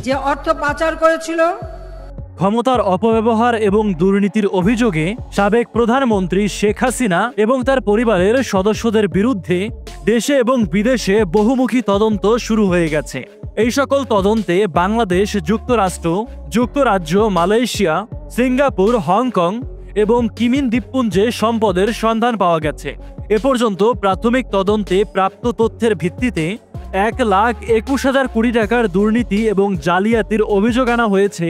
যে অর্থ পাচার করেছিল। ক্ষমতার অপব্যবহার এবং দুর্নীতির অভিযোগে সাবেক প্রধানমন্ত্রী শেখ হাসিনা এবং তার পরিবারের সদস্যদের বিরুদ্ধে দেশে এবং বিদেশে বহুমুখী তদন্ত শুরু হয়ে গেছে। এই সকল তদন্তে বাংলাদেশ, যুক্তরাষ্ট্র, যুক্তরাজ্য, মালয়েশিয়া, সিঙ্গাপুর, হংকং এবং কিমিন দ্বীপপুঞ্জে সম্পদের সন্ধান পাওয়া গেছে। এ পর্যন্ত প্রাথমিক তদন্তে প্রাপ্ত তথ্যের ভিত্তিতে 1,21,000 কোটি টাকার দুর্নীতি এবং জালিয়াতির অভিযোগ আনা হয়েছে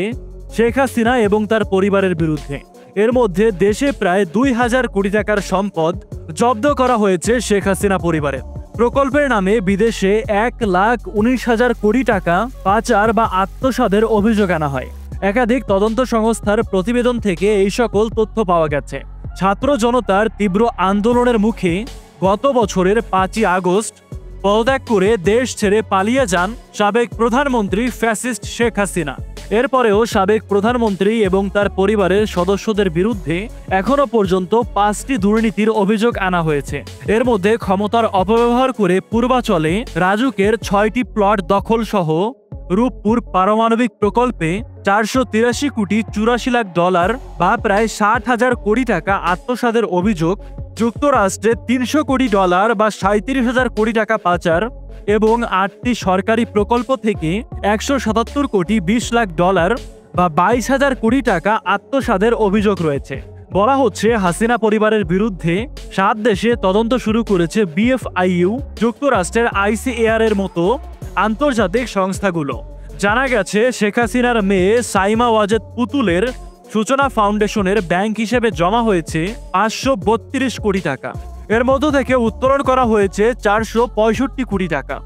শেখ হাসিনা এবং তার পরিবারের বিরুদ্ধে। এর মধ্যে দেশে প্রায় 2,000 কোটি টাকার সম্পদ জব্দ করা হয়েছে শেখ হাসিনা পরিবারের। প্রকল্পের নামে বিদেশে 1,19,000 কোটি টাকা পাচার বা আত্মসাতের অভিযোগ আনা হয়। একাধিক তদন্ত সংস্থার প্রতিবেদন থেকে এই সকল তথ্য পাওয়া গেছে। ছাত্র জনতার তীব্র আন্দোলনের মুখে গত বছরের 5ই আগস্ট পদত্যাগ করে দেশ ছেড়ে পালিয়ে যান সাবেক প্রধানমন্ত্রী ফ্যাসিস্ট শেখ হাসিনা। এরপরেও সাবেক প্রধানমন্ত্রী এবং তার পরিবারের সদস্যদের বিরুদ্ধে এখনো পর্যন্ত 5টি দুর্নীতির অভিযোগ আনা হয়েছে। এর মধ্যে ক্ষমতার অপব্যবহার করে পূর্বাচলে রাজুকের 6টি প্লট দখল সহ রূপপুর পারমাণবিক প্রকল্পে 483 কোটি 84 লাখ ডলার বা প্রায় 60,000 কোটি টাকা আত্মসাতের অভিযোগ, যুক্তরাষ্ট্রে 300 কোটি ডলার বা 37,000 কোটি টাকা পাচার এবং 8টি সরকারি প্রকল্প থেকে 177 কোটি 20 লাখ ডলার বা 22,000 কোটি টাকা আত্মসাতের অভিযোগ রয়েছে। বলা হচ্ছে হাসিনা পরিবারের বিরুদ্ধে 7 দেশে তদন্ত শুরু করেছে BFIU, যুক্তরাষ্ট্রের ICAR এর মতো আন্তর্জাতিক সংস্থাগুলো। জানা গেছে শেখ হাসিনার মেয়ে সাইমা ওয়াজেদ পুতুলের সূচনা ফাউন্ডেশনের ব্যাংক হিসেবে জমা হয়েছে 532 কোটি টাকা। এর মধ্য থেকে উত্তোলন করা হয়েছে 465 কোটি টাকা।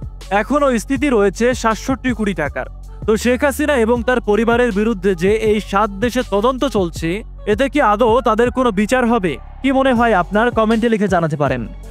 এখনও স্থিতি রয়েছে 67 কোটি টাকার। তো শেখ হাসিনা এবং তার পরিবারের বিরুদ্ধে যে এই 7 দেশে তদন্ত চলছে, এতে কি আদৌ তাদের কোনো বিচার হবে? কি মনে হয় আপনার? কমেন্টে লিখে জানাতে পারেন।